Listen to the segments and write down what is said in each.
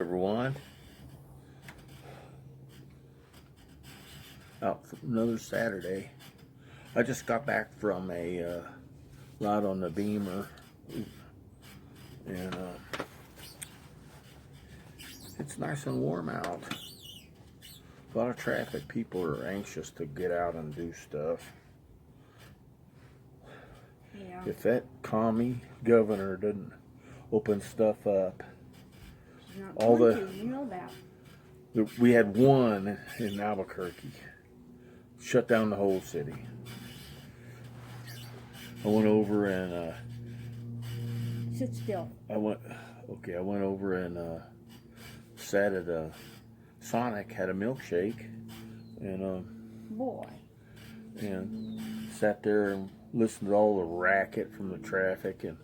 Everyone, out for another Saturday. I just got back from a ride on the Beamer, and it's nice and warm out. A lot of traffic. People are anxious to get out and do stuff. Yeah. If that commie governor doesn't open stuff up, all the you know that. We had one in Albuquerque. Shut down the whole city. I went over and sit still. I went over and sat at a Sonic, had a milkshake, and and sat there and listened to all the racket from the traffic, and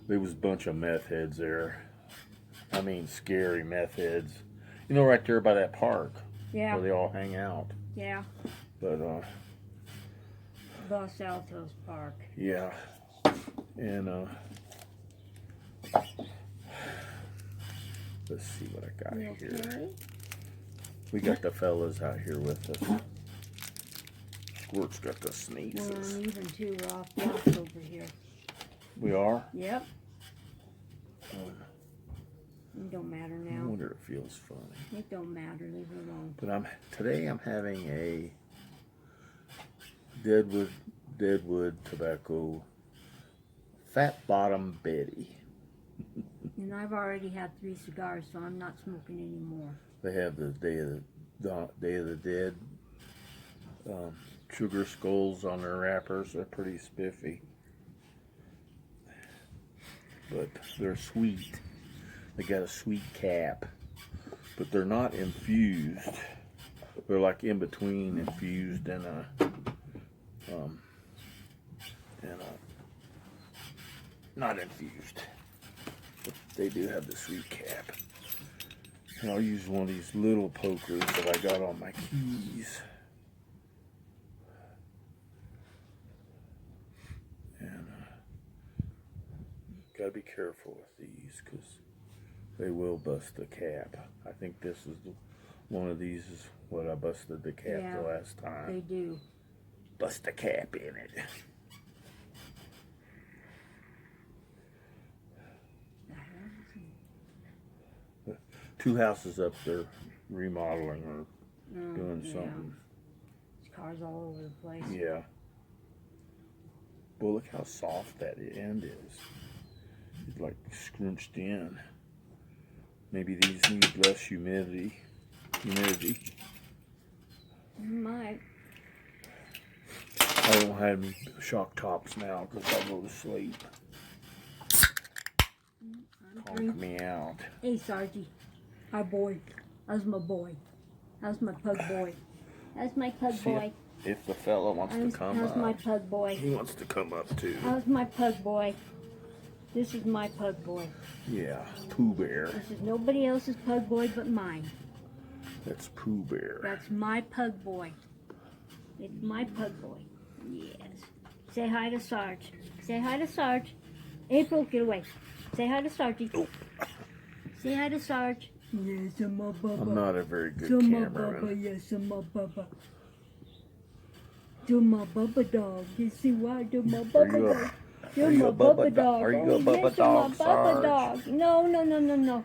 there was a bunch of meth heads there. I mean, scary meth heads. You know, right there by that park. Yeah. Where they all hang out. Yeah. But, Los Altos Park. Yeah. And, let's see what I got here. Okay? We got the fellas out here with us. Squirt's got the sneezes. Well, even two are off blocks over here. We are? Yep. It don't matter now. I wonder if it feels funny. It don't matter. Leave it alone. But today I'm having a Deadwood tobacco Fat Bottom Betty. And I've already had 3 cigars, so I'm not smoking anymore. They have the Day of the Dead sugar skulls on their wrappers. They're pretty spiffy, but they're sweet. They got a sweet cap, but they're not infused. They're like in between infused and not infused. But they do have the sweet cap. And I'll use one of these little pokers that I got on my keys. And gotta be careful with these because they will bust the cap. I think this is one of these is what I busted the cap the last time. They do. Bust the cap in it. Two houses up there remodeling or doing something. There's cars all over the place. Yeah. Well, look how soft that end is. It's like scrunched in. Maybe these need less humidity. Might. I don't have any shock tops now because I go to sleep. Conk me out. Hey, Sargy. Our boy. How's my boy? How's my pug boy? How's my pug boy? If the fella wants to come up. How's my pug boy? He wants to come up too. How's my pug boy? This is my pug boy. Yeah, Pooh Bear. This is nobody else's pug boy but mine. That's Pooh Bear. That's my pug boy. It's my pug boy. Yes. Say hi to Sarge. Say hi to Sarge. April, get away. Say hi to Sarge. Oh. Say hi to Sarge. Yes, I'm my bubba. I'm not a very good cameraman. cameraman. Yes, I'm my bubba. Do my bubba dog. You see why? Do my bubba dog. You're my bubba dog. Are you a bubba yes, dog, my bubba Sarge? dog. No.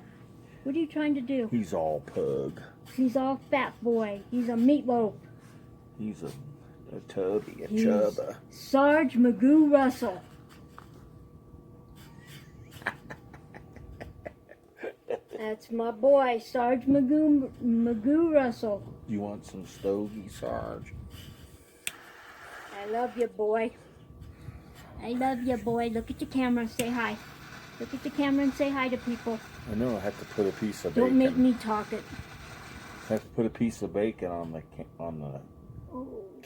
What are you trying to do? He's all pug. He's all fat boy. He's a meatloaf. He's a tubby, a chubba. Sarge Magoo Russell. That's my boy, Sarge Magoo Russell. You want some Stogie, Sarge? I love you, boy. I love you, boy. Look at the camera. Say hi. Look at the camera and say hi to people. I know. I have to put a piece of bacon. Don't make me talk it. I have to put a piece of bacon on the camera.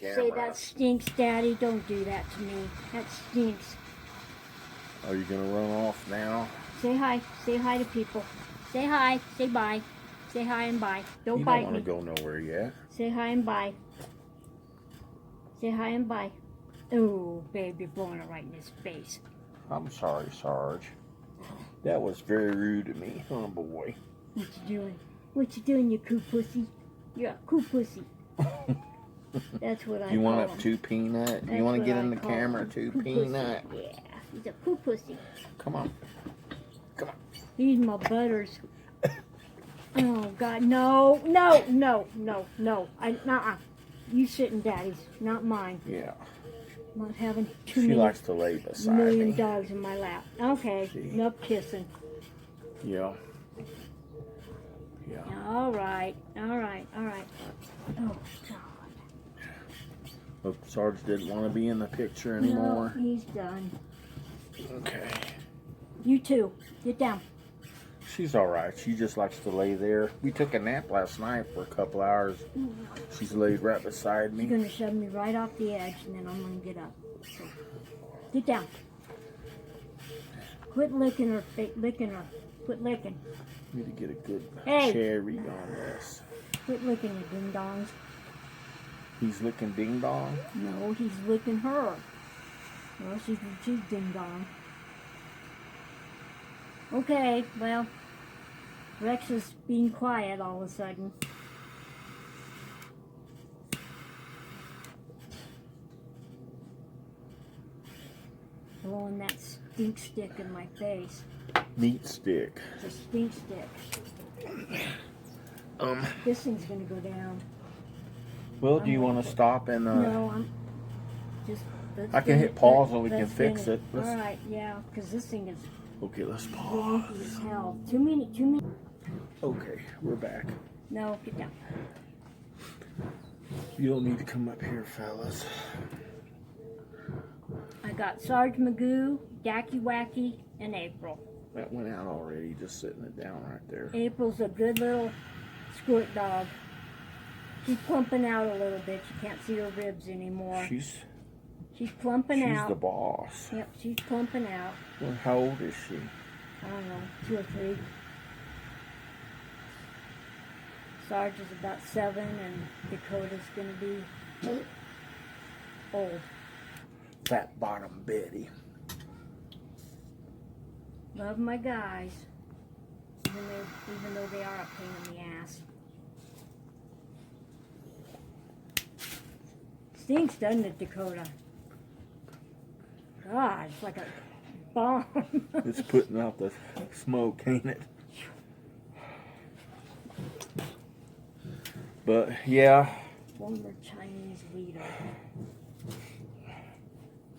Say that stinks, Daddy. Don't do that to me. That stinks. Are you gonna run off now? Say hi. Say hi to people. Say hi. Say bye. Say hi and bye. Don't bite me. You don't want to go nowhere yet. Say hi and bye. Say hi and bye. Oh, babe, you're blowing it right in his face. I'm sorry, Sarge. That was very rude of me, huh, boy? What you doing? What you doing, you coo pussy? You're a coo pussy. That's what I You call want him. a two peanut? That's You want to what get I in the call camera, him. two Coo peanut? pussy. Yeah, he's a coo pussy. Come on. Come on. He's my butters. Oh God, no, no, no, no, no. You sit in Daddy's, not mine. Yeah. I'm not having too She many likes to lay beside million me. dogs in my lap. Okay, See? enough kissing. Yeah. Yeah. All right, all right, all right. Oh God. Look, Sarge didn't want to be in the picture No, anymore. he's done. Okay. You too. Get down. She's all right. She just likes to lay there. We took a nap last night for a couple hours. She's laid right beside She's me. gonna shove me right off the edge, and then I'm gonna get up. So, get down. Quit licking her. Licking her. Quit licking. Need to get a good Hey. cherry on this. Quit licking your ding dongs. He's licking ding dong. No, he's licking her. Well, she's ding dong. Okay, well, Rex is being quiet all of a sudden. Blowing that stink stick in my face. Meat stick. It's a stink stick. This thing's gonna go down. Well, do you want to stop and No, I'm just. I can hit pause and we can fix it. All right, yeah, because this thing is Okay, let's pause. wonky as hell. Too many. Okay, we're back. No, get down. You don't need to come up here, fellas. I got Sarge Magoo, Dacky Wacky, and April. That went out already, just sitting it down right there. April's a good little squirt dog. She's plumping out a little bit. You can't see her ribs anymore. She's plumping She's out. the boss. Yep, she's plumping out. Well, how old is she? I don't know, 2 or 3. Sarge is about 7, and Dakota's gonna be old. Fat bottom Betty. Love my guys, even though they are a pain in the ass. Stinks, doesn't it, Dakota? God, it's like a bomb. It's putting out the smoke, ain't it? But yeah, Former Chinese leader.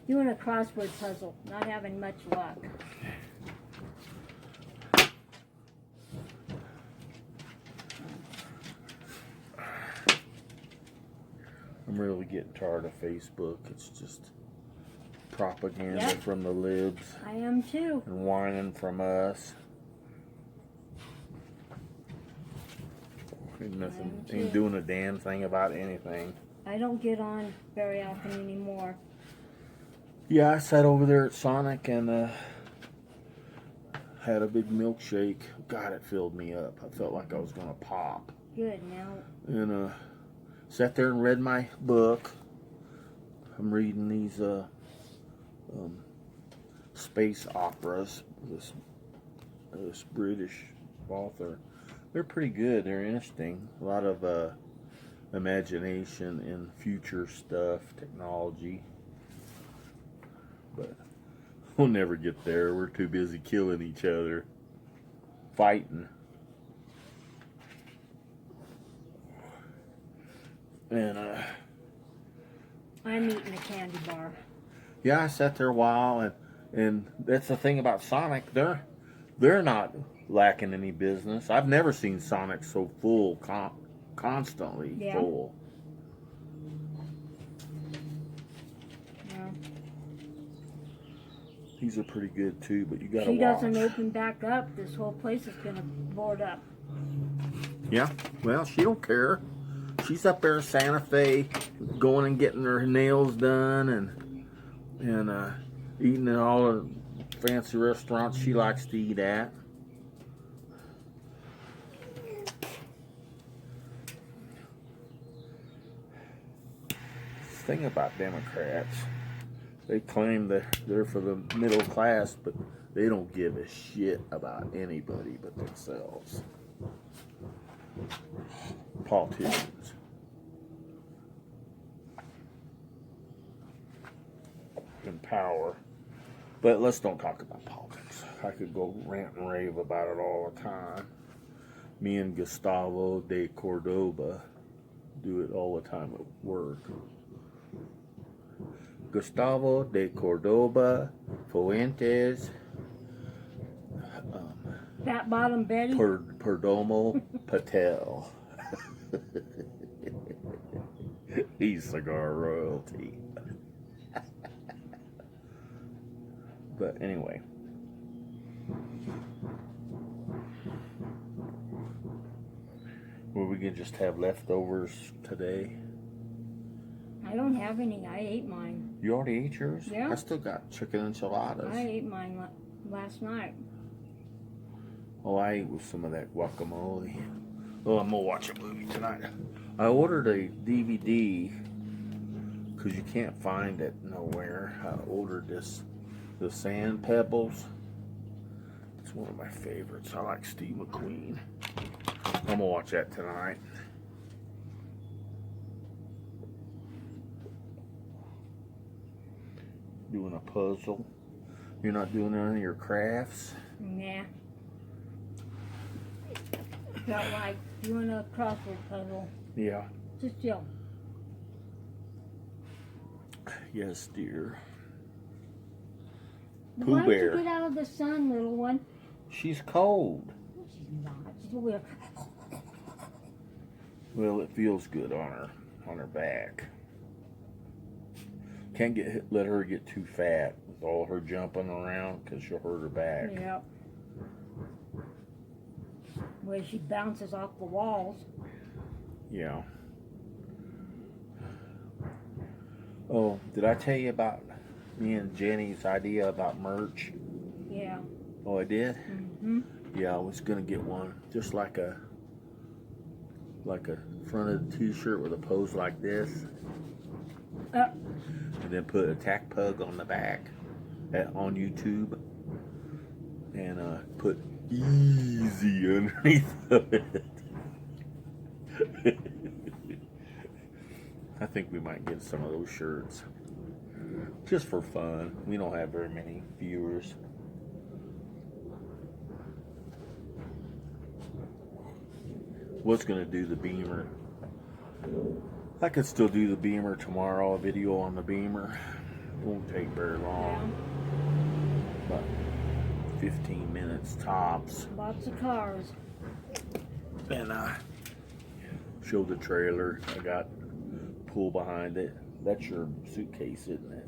Doing a crossword puzzle, not having much luck. I'm really getting tired of Facebook. It's just propaganda Yep. from the libs I am too. and whining from us. Ain't nothing, ain't doing a damn thing about anything. I don't get on very often anymore. Yeah, I sat over there at Sonic and had a big milkshake. God, it filled me up. I felt like I was gonna pop. Good, now And sat there and read my book. I'm reading these space operas. This British author. They're pretty good. They're interesting. A lot of imagination and future stuff, technology. But we'll never get there. We're too busy killing each other, fighting. And I'm eating a candy bar. yeah, I sat there a while, and that's the thing about Sonic. They're not lacking any business. I've never seen Sonic so full, constantly Yeah. full. Yeah. These are pretty good too, but you gotta She watch. doesn't open back up, this whole place is gonna board up. Yeah, well, she don't care. She's up there in Santa Fe, going and getting her nails done, and eating at all the fancy restaurants she likes to eat at. The thing about Democrats, they claim that they're for the middle class, but they don't give a shit about anybody but themselves. politicians. In power. But let's don't talk about politics. I could go rant and rave about it all the time. Me and Gustavo de Cordoba do it all the time at work. Gustavo de Cordoba Fuentes Fat bottom Betty. Perdomo Patel. He's cigar royalty. But anyway. Were we gonna just have leftovers today? I don't have any. I ate mine. You already ate yours? Yeah. I still got chicken enchiladas. I ate mine last night. Oh, I ate with some of that guacamole. Oh, I'm gonna watch a movie tonight. I ordered a DVD because you can't find it nowhere. I ordered the Sand Pebbles. It's one of my favorites. I like Steve McQueen. I'm gonna watch that tonight. Doing a puzzle. You're not doing any of your crafts? Nah. Felt like doing a crossword puzzle. Yeah. Just chill. Yes, dear. Why Pooh don't Bear. you get out of the sun, little one? She's cold. No, she's not. She's over there. Well, it feels good on her back. Can't let her get too fat with all her jumping around because she'll hurt her back. Yep. Where she bounces off the walls. Yeah. Oh, did I tell you about me and Jenny's idea about merch? Yeah. Oh, I did? Mm-hmm. Yeah, I was gonna get one just like a fronted t-shirt with a pose like this. And then put Attack Pug on the back on YouTube and put easy underneath of it. I think we might get some of those shirts just for fun. We don't have very many viewers. Was gonna do the Beamer. I could still do the Beamer tomorrow, a video on the Beamer. Won't take very long. About 15 minutes tops. Lots of cars. And show the trailer. I got pool behind it. That's your suitcase, isn't it?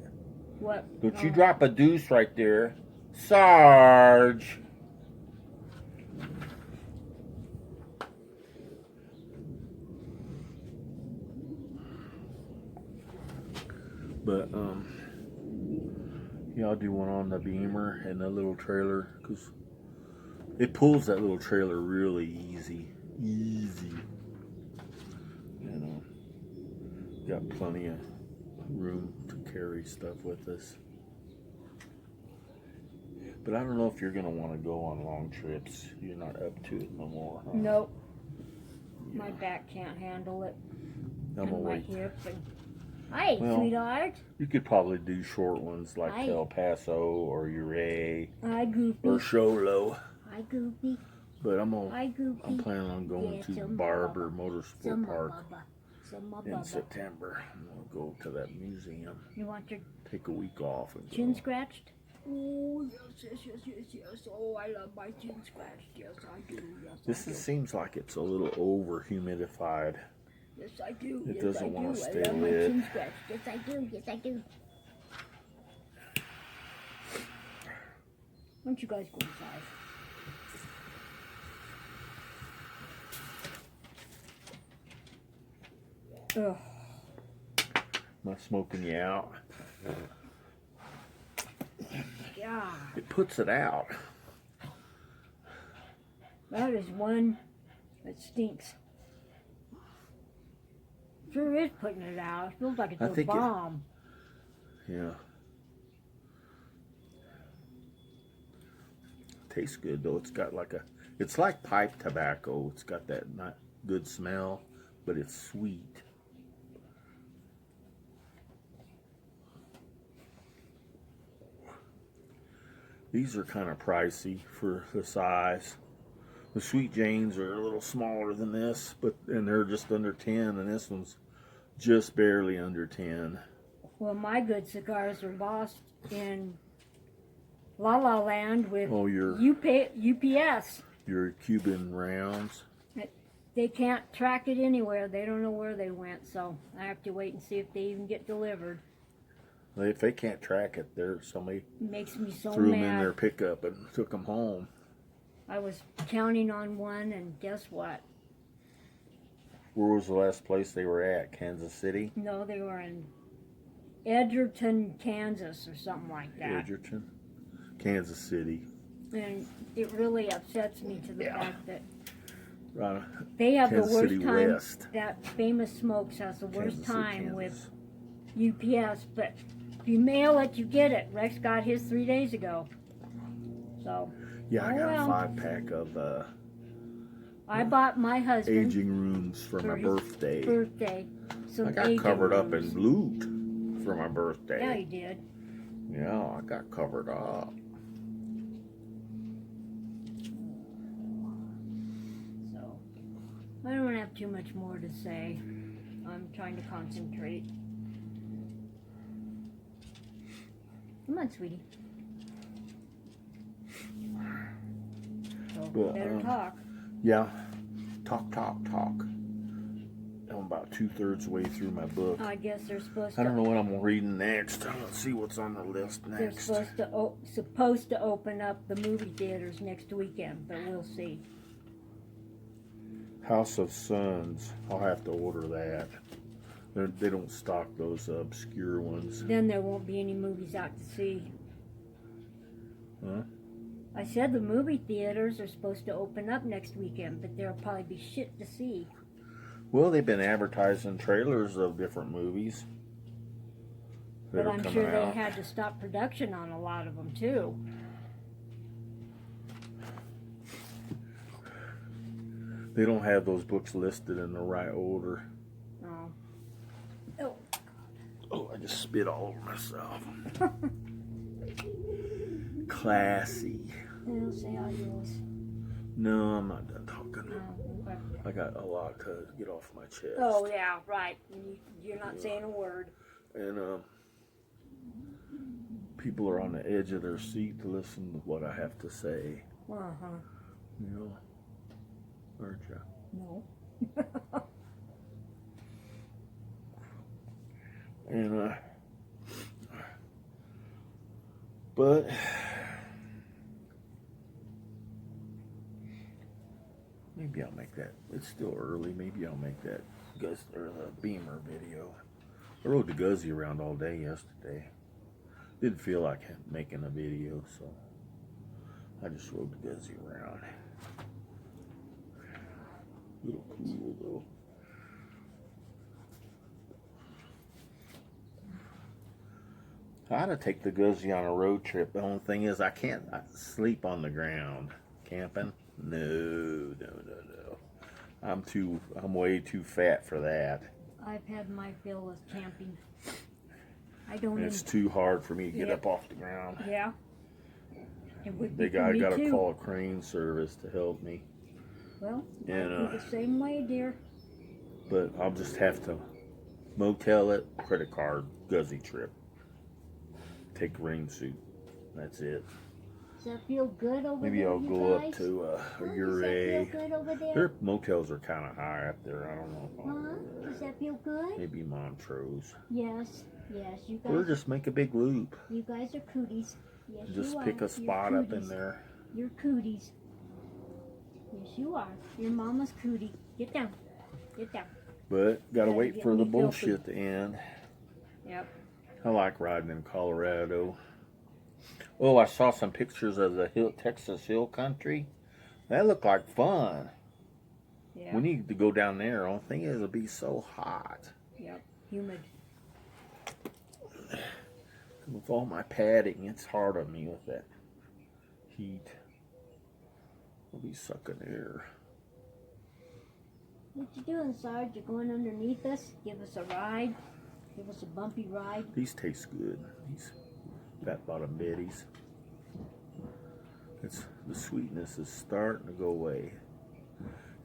What? Don't you drop a deuce right there. Sarge! But, yeah, I'll do one on the Beamer and the little trailer, because it pulls that little trailer really easy. Easy. And, got plenty of room to carry stuff with us. But I don't know if you're going to want to go on long trips. You're not up to it no more, huh? Nope. My back can't handle it. I'm And my wait. hips. And... Hi, Well, sweetheart. You could probably do short ones like Hi. El Paso or Uray Hi, Goofy. or Sholo. Hi, Goofy. But I'm Goofy. planning on going Yeah, to some Barber Bubba. Motorsport Some Park Bubba. Some in Bubba. September. I'm gonna go to that museum. You want your Take a week off and chin go. scratched? Oh, yes. Oh, I love my chin scratched. Yes, I do. Yes, This I do. seems like it's a little over humidified. Yes, I do. It Yes, doesn't I wanna do. stay I love my lit. chin scratched. Yes, I do. Yes, I do. Why don't you guys go inside? Ugh. Am I smoking you out? God. It puts it out. That is one that stinks. Sure is putting it out. It feels like it's I a think it- bomb. Yeah. Tastes good though. It's got like it's like pipe tobacco. It's got that not good smell, but it's sweet. These are kind of pricey for the size. The Sweet Janes are a little smaller than this, and they're just under 10, and this one's just barely under 10. Well, my good cigars are lost in La La Land with UPS. Your Cuban rounds. They can't track it anywhere. They don't know where they went, so I have to wait and see if they even get delivered. If they can't track it, somebody It makes me so threw mad. them in their pickup and took them home. I was counting on one, and guess what? Where was the last place they were at? Kansas City? No, they were in Edgerton, Kansas, or something like that. Edgerton? Kansas City. And it really upsets me to the fact that Right. they have Kansas the worst City time. West. That Famous Smokes has the worst Kansas City, time Kansas. with UPS, but if you mail it, you get it. Rex got his 3 days ago. So, Yeah, I got well. a 5-pack of I bought my husband aging rooms for my his birthday. some I got aging covered up rooms. and looped for my birthday. Yeah, he did. Yeah, I got covered up. So, I don't have too much more to say. I'm trying to concentrate. Come on, sweetie. So, But, better talk. Yeah, talk. I'm about 2/3 way through my book. I guess they're supposed I don't to. know what I'm reading next. Let's see what's on the list They're next. supposed to open up the movie theaters next weekend, but we'll see. House of Suns. I'll have to order that. They don't stock those obscure ones. Then there won't be any movies out to see. Huh? I said the movie theaters are supposed to open up next weekend, but there'll probably be shit to see. Well, they've been advertising trailers of different movies. But I'm sure they out. had to stop production on a lot of them too. They don't have those books listed in the right order. Oh. Oh, I just spit all over myself. Classy. I'll say adios. No, I'm not done talking. Oh, okay. I got a lot to get off my chest. Oh, yeah, right. You're not saying a word. And people are on the edge of their seat to listen to what I have to say. Uh-huh. You know, aren't you? No. And but maybe I'll make that. It's still early. Maybe I'll make that Beamer video. I rode the Guzzy around all day yesterday. Didn't feel like making a video, so I just rode the Guzzy around. A little cool though. I ought to take the Guzzy on a road trip. The only thing is I can't sleep on the ground. Camping? No. I'm way too fat for that. I've had my fill of camping. It's too hard for me to get up off the ground. Yeah. It would be I for me gotta too. call a crane service to help me. Well, And, I do the same way, dear. But I'll just have to motel it, credit card, Guzzy trip. Take rain suit. That's it. Does that feel good over Maybe there, I'll you go guys? up to Does that Uray. feel good over there? Their motels are kind of high up there. I don't know. If Huh? Does that feel good? Maybe Montrose. Yes. Yes, you guys. Or just make a big loop. You guys are cooties. Yes, Just you are. pick a You're spot up in cooties. there. You're cooties. Yes, you are. Your mama's cootie. Get down. Get down. But gotta Gotta wait get for the me bullshit to end. Yep. I like riding in Colorado. Oh, I saw some pictures of the Texas Hill Country. That looked like fun. Yeah. We need to go down there. Only thing is, it'll be so hot. Yep. Humid. With all my padding, it's hard on me with that heat. I'll be sucking air. What you doing, Sarge? You're going underneath us? Give us a ride? Give us a bumpy ride? These taste good. These fat bottom betties. It's the sweetness is starting to go away.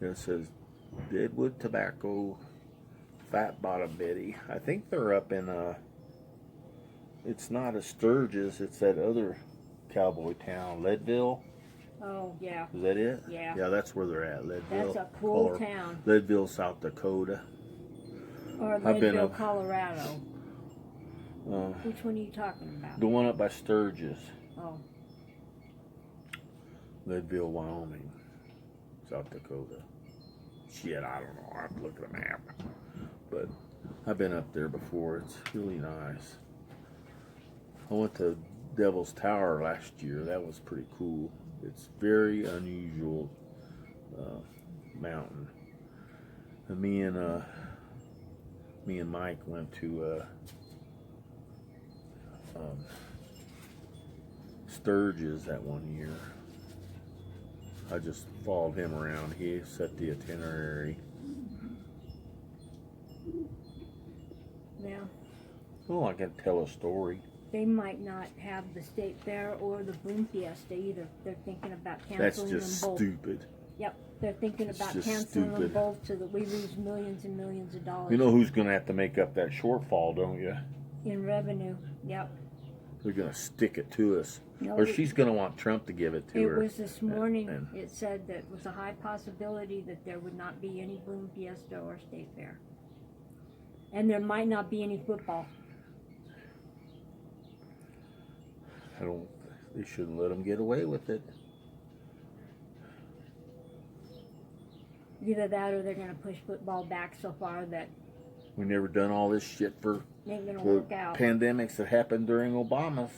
And it says Deadwood Tobacco Fat Bottom Betty. I think they're up in it's not a Sturgis, it's that other cowboy town, Leadville. Oh, yeah. Is that it? Yeah. Yeah, that's where they're at, Leadville. That's a cool town. Leadville, South Dakota. Or I've been Leadville, up- Colorado. Which one are you talking about? The one up by Sturgis. Oh, Leadville, Wyoming. South Dakota. Shit, I don't know. I have to look at a map. But I've been up there before. It's really nice. I went to Devil's Tower last year. That was pretty cool. It's very unusual mountain. And me and Mike went to Sturgis that one year. I just followed him around. He set the itinerary. yeah. Oh, I can tell a story. They might not have the state fair or the boom fiesta either. They're thinking about That's canceling just them both. stupid. Yep, they're thinking It's about just canceling them stupid. both so that we lose millions and millions of dollars You know who's going to have to make up that shortfall, don't you? in revenue. Yep. They're going to stick it to us. No, Or she's going to want Trump to give it to it her. was this morning. And- It said that it was a high possibility that there would not be any boom fiesta or state fair, and there might not be any football. They shouldn't let them get away with it. Either that, or they're going to push football back so far that We never done all this shit for it ain't going to the work out. pandemics that happened during Obama's.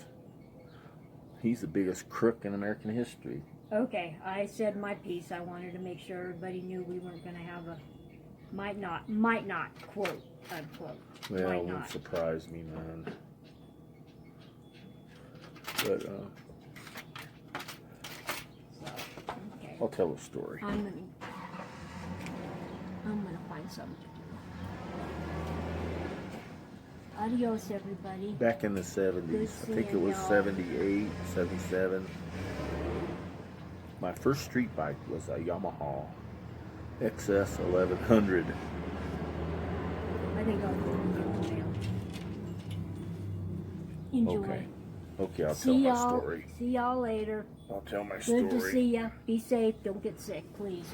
He's the biggest crook in American history. Okay, I said my piece. I wanted to make sure everybody knew we weren't going to have a might not, quote, unquote. Well, Might it wouldn't not. surprise me none. But So, okay. I'll tell a story. I'm gonna find something to do. Adios, everybody. Back in the 70s, Good I think it seeing was y'all. 78, 77. My first street bike was a Yamaha XS 1100. I think I'll go now. Enjoy. Okay, I'll tell See my y'all. story. See y'all later. I'll tell my story. Good to see ya. Be safe. Don't get sick, please.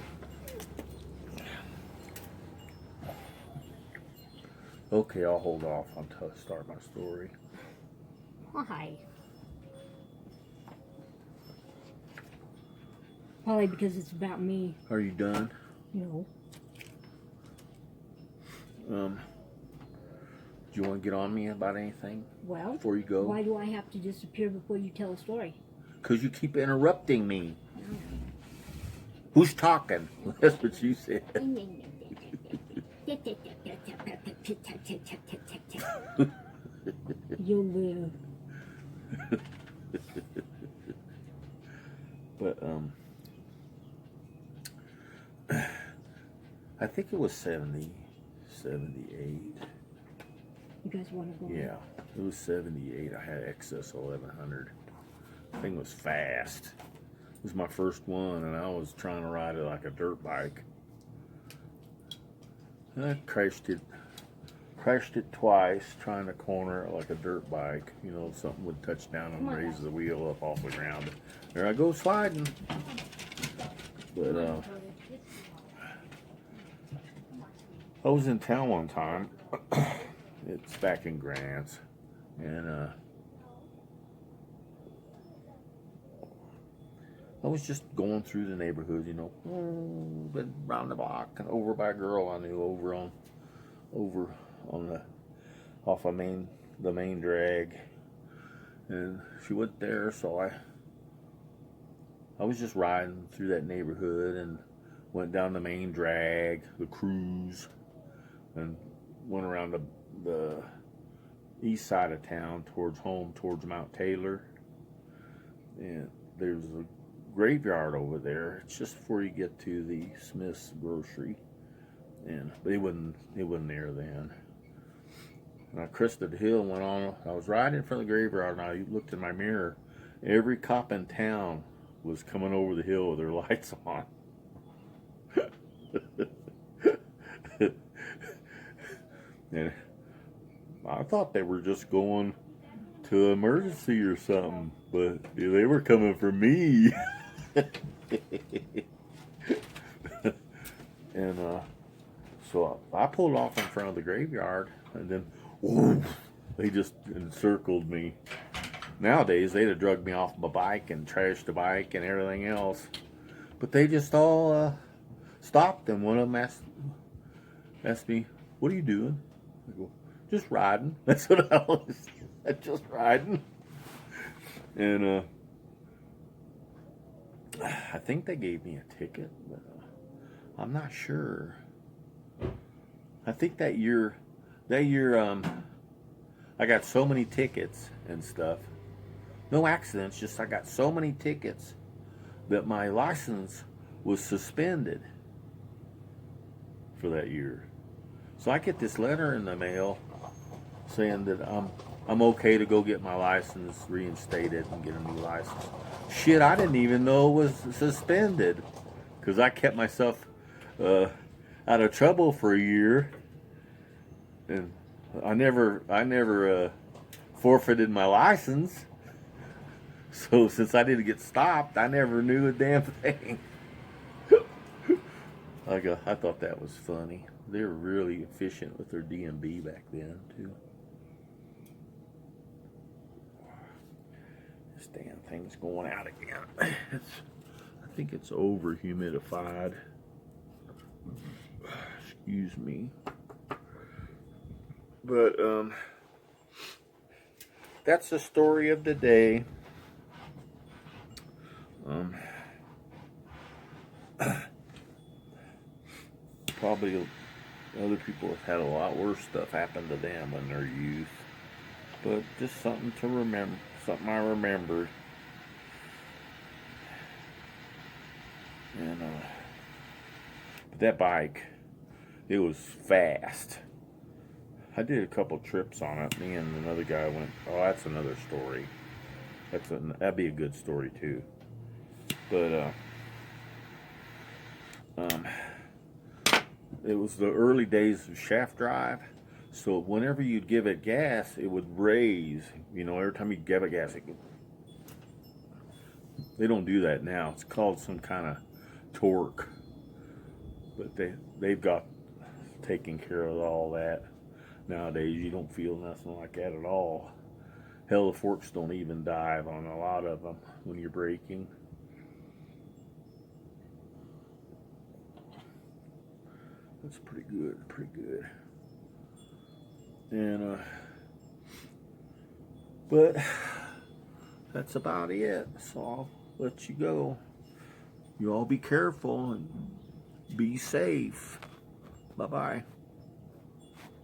Okay, I'll hold off until I start my story. Why? Probably because it's about me. Are you done? No. Do you want to get on me about anything Well, before you go? why do I have to disappear before you tell a story? Because you keep interrupting me. Who's talking? That's what you said. You'll live. But I think it was 70, 78. You guys want to go? Yeah, it was 78. I had XS 1100. Thing was fast. It was my first one, and I was trying to ride it like a dirt bike. And I crashed it twice, trying to corner it like a dirt bike. You know, something would touch down and raise the wheel up off the ground. There I go sliding. But I was in town one time. It's back in Grants, and I was just going through the neighborhood, you know, been round the block and over by a girl I knew over on the off of the main drag, and she went there, so I was just riding through that neighborhood and went down the main drag, the cruise, and went around the east side of town towards Mount Taylor, and there's a graveyard over there. It's just before you get to the Smith's grocery, but it wasn't there then. And I crested the hill and went on. I was right in front of the graveyard, and I looked in my mirror. Every cop in town was coming over the hill with their lights on. And I thought they were just going to emergency or something, but they were coming for me. And so I pulled off in front of the graveyard, and then whoop, they just encircled me. Nowadays, they'd have drugged me off my bike and trashed the bike and everything else, but they just all stopped, and one of them asked me, "What are you doing?" I go, "Just riding." That's what I was. Just riding. And I think they gave me a ticket, but I'm not sure. I think that year, I got so many tickets and stuff. No accidents, just I got so many tickets that my license was suspended for that year. So I get this letter in the mail saying that I'm okay to go get my license reinstated and get a new license. Shit, I didn't even know it was suspended, because I kept myself out of trouble for a year, and I never forfeited my license. So since I didn't get stopped, I never knew a damn thing. I thought that was funny. They were really efficient with their DMV back then too. This damn thing's going out again. I think it's over humidified. Excuse me. But that's the story of the day. Probably other people have had a lot worse stuff happen to them in their youth, but just something to remember, something I remembered. And but that bike, it was fast. I did a couple trips on it. Me and another guy went. Oh, that's another story. That'd be a good story too. But it was the early days of shaft drive, so whenever you'd give it gas, it would raise. You know, every time you give it gas, they don't do that now. It's called some kind of torque, but they've got taken care of all that. Nowadays, you don't feel nothing like that at all. Hell, the forks don't even dive on a lot of them when you're braking. That's pretty good. And but that's about it. So I'll let you go. You all be careful and be safe. Bye-bye.